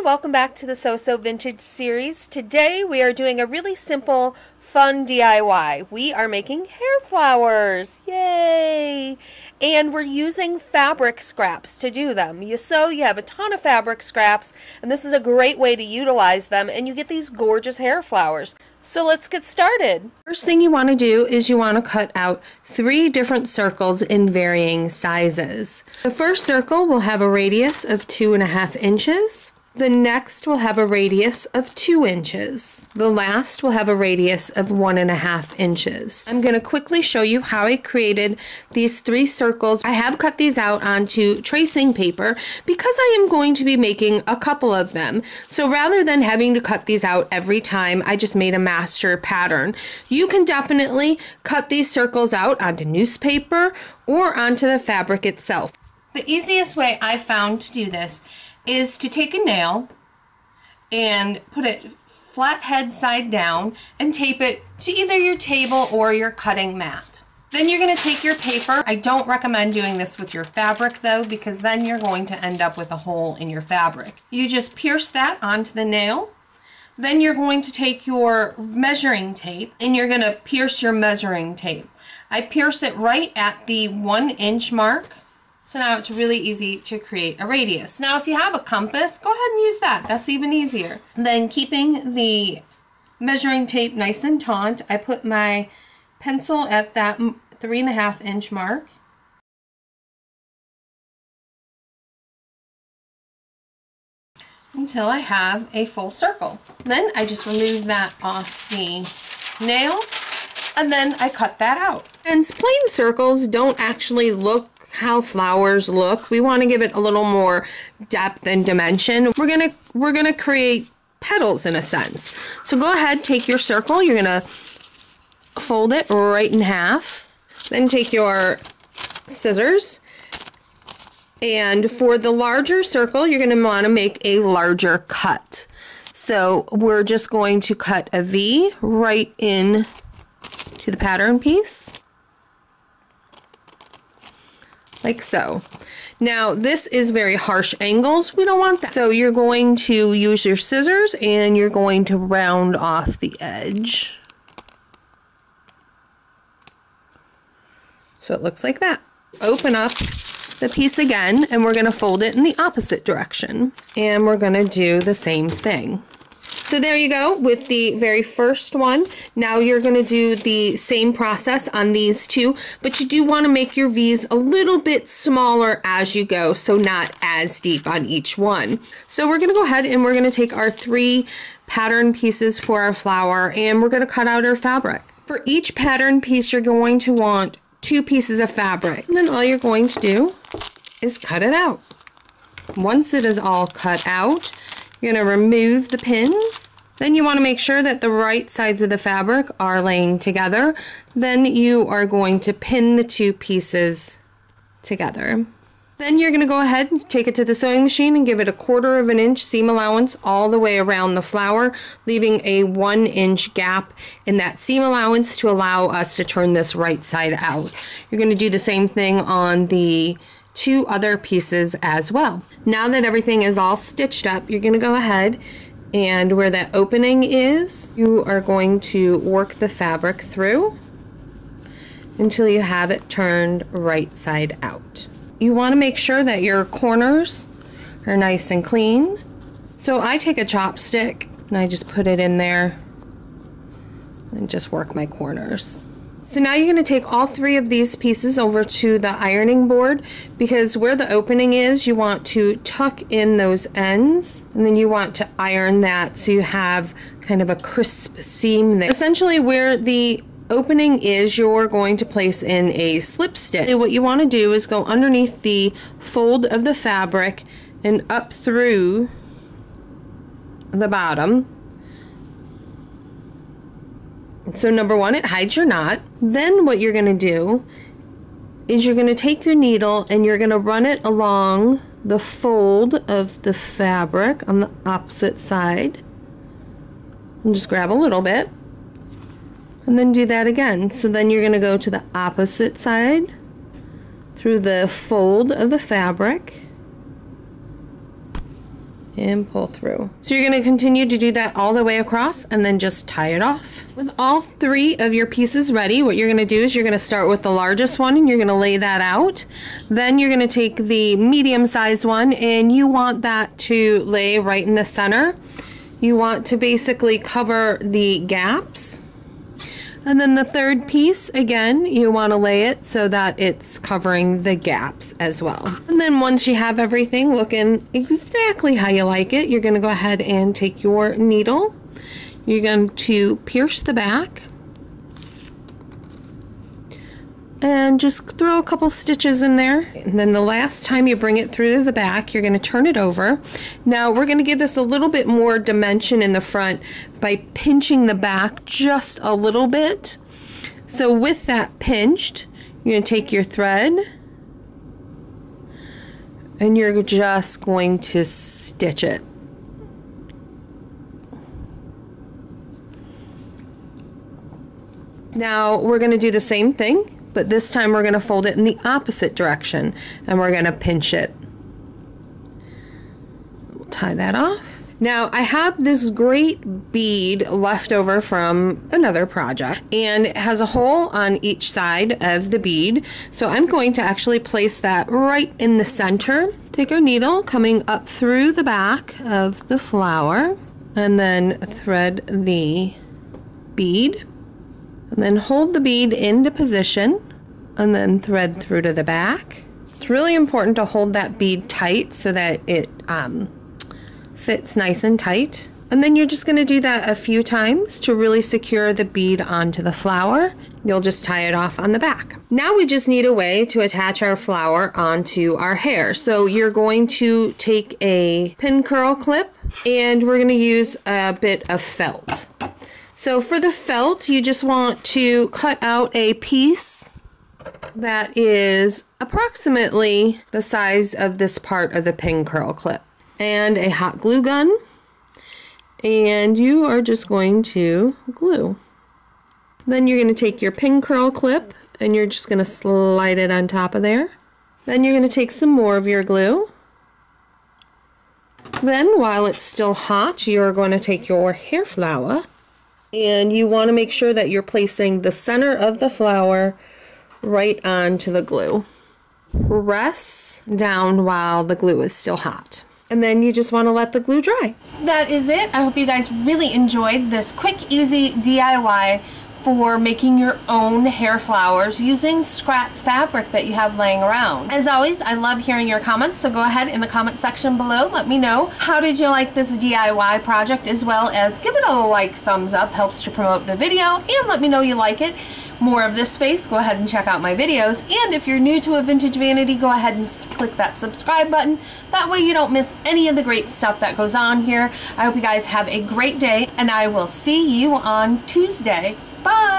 welcome back to the So Vintage series. Today we are doing a really simple, fun DIY. We are making hair flowers. Yay! And we're using fabric scraps to do them. You have a ton of fabric scraps, and this is a great way to utilize them, and you get these gorgeous hair flowers. So let's get started. First thing you want to do is you want to cut out 3 different circles in varying sizes. The first circle will have a radius of 2.5 inches. The next will have a radius of 2 inches. The last will have a radius of 1.5 inches. I'm going to quickly show you how I created these 3 circles. I have cut these out onto tracing paper because I am going to be making a couple of them. So rather than having to cut these out every time, I just made a master pattern. You can definitely cut these circles out onto newspaper or onto the fabric itself. The easiest way I've found to do this is to take a nail and put it flat head side down and tape it to either your table or your cutting mat. Then you're going to take your paper. I don't recommend doing this with your fabric though, because then you're going to end up with a hole in your fabric. You just pierce that onto the nail. Then you're going to take your measuring tape and you're going to pierce your measuring tape. I pierce it right at the 1 inch mark. So now it's really easy to create a radius. Now if you have a compass, go ahead and use that. That's even easier. Then keeping the measuring tape nice and taut, I put my pencil at that 3.5 inch mark. Until I have a full circle. Then I just remove that off the nail and then I cut that out. And plain circles don't actually look how flowers look. We want to give it a little more depth and dimension. We're gonna create petals in a sense. So go ahead, take your circle, you're gonna fold it right in half. Then take your scissors, and for the larger circle, you're gonna want to make a larger cut. So we're just going to cut a V right in to the pattern piece. Like so. Now this is very harsh angles. We don't want that. So you're going to use your scissors and you're going to round off the edge. So it looks like that. Open up the piece again and we're going to fold it in the opposite direction. And we're going to do the same thing. So there you go with the very first one. Now you're going to do the same process on these 2, but you do want to make your V's a little bit smaller as you go, so not as deep on each one. So we're going to go ahead and we're going to take our 3 pattern pieces for our flower and we're going to cut out our fabric. For each pattern piece, you're going to want 2 pieces of fabric. And then all you're going to do is cut it out. Once it is all cut out, you're going to remove the pins. Then you want to make sure that the right sides of the fabric are laying together. Then you are going to pin the 2 pieces together. Then you're going to go ahead and take it to the sewing machine and give it a 1/4 inch seam allowance all the way around the flower, leaving a 1 inch gap in that seam allowance to allow us to turn this right side out. You're going to do the same thing on the 2 other pieces as well. Now that everything is all stitched up, you're going to go ahead and where that opening is, you are going to work the fabric through until you have it turned right side out. You want to make sure that your corners are nice and clean. So I take a chopstick and I just put it in there and just work my corners. So now you're going to take all 3 of these pieces over to the ironing board, because where the opening is, you want to tuck in those ends and then you want to iron that so you have kind of a crisp seam there. Essentially where the opening is, you're going to place in a slip stitch. So what you want to do is go underneath the fold of the fabric and up through the bottom. So number 1, it hides your knot. Then what you're going to do is you're going to take your needle and you're going to run it along the fold of the fabric on the opposite side. And just grab a little bit. And then do that again. So then you're going to go to the opposite side through the fold of the fabric and pull through. So you're going to continue to do that all the way across and then just tie it off. With all 3 of your pieces ready, what you're going to do is you're going to start with the largest one and you're going to lay that out. Then you're going to take the medium-sized one and you want that to lay right in the center. You want to basically cover the gaps. And then the 3rd piece, again, you want to lay it so that it's covering the gaps as well. And then once you have everything looking exactly how you like it, you're going to go ahead and take your needle. You're going to pierce the back. And just throw a couple stitches in there. And then the last time you bring it through the back, you're going to turn it over. Now we're going to give this a little bit more dimension in the front by pinching the back just a little bit. So with that pinched, you're going to take your thread and you're just going to stitch it. Now we're going to do the same thing, but this time we're going to fold it in the opposite direction and we're going to pinch it. We'll tie that off. Now I have this great bead left over from another project and it has a hole on each side of the bead. So I'm going to actually place that right in the center. Take our needle coming up through the back of the flower and then thread the bead. And then hold the bead into position and then thread through to the back. It's really important to hold that bead tight so that it fits nice and tight. And then you're just going to do that a few times to really secure the bead onto the flower. You'll just tie it off on the back. Now we just need a way to attach our flower onto our hair. So you're going to take a pin curl clip and we're going to use a bit of felt. So for the felt, you just want to cut out a piece that is approximately the size of this part of the pin curl clip and a hot glue gun, and you are just going to glue. Then you're going to take your pin curl clip and you're just going to slide it on top of there. Then you're going to take some more of your glue. Then while it's still hot, you're going to take your hair flower and you want to make sure that you're placing the center of the flower right onto the glue. Press down while the glue is still hot. And then you just want to let the glue dry. That is it. I hope you guys really enjoyed this quick, easy DIY for making your own hair flowers using scrap fabric that you have laying around. As always, I love hearing your comments, so go ahead in the comment section below. Let me know, how did you like this DIY project, as well as give it a like thumbs up, helps to promote the video, and let me know you like it. More of this space, go ahead and check out my videos, and if you're new to a vintage vanity, go ahead and click that subscribe button. That way you don't miss any of the great stuff that goes on here. I hope you guys have a great day, and I will see you on Tuesday. Bye!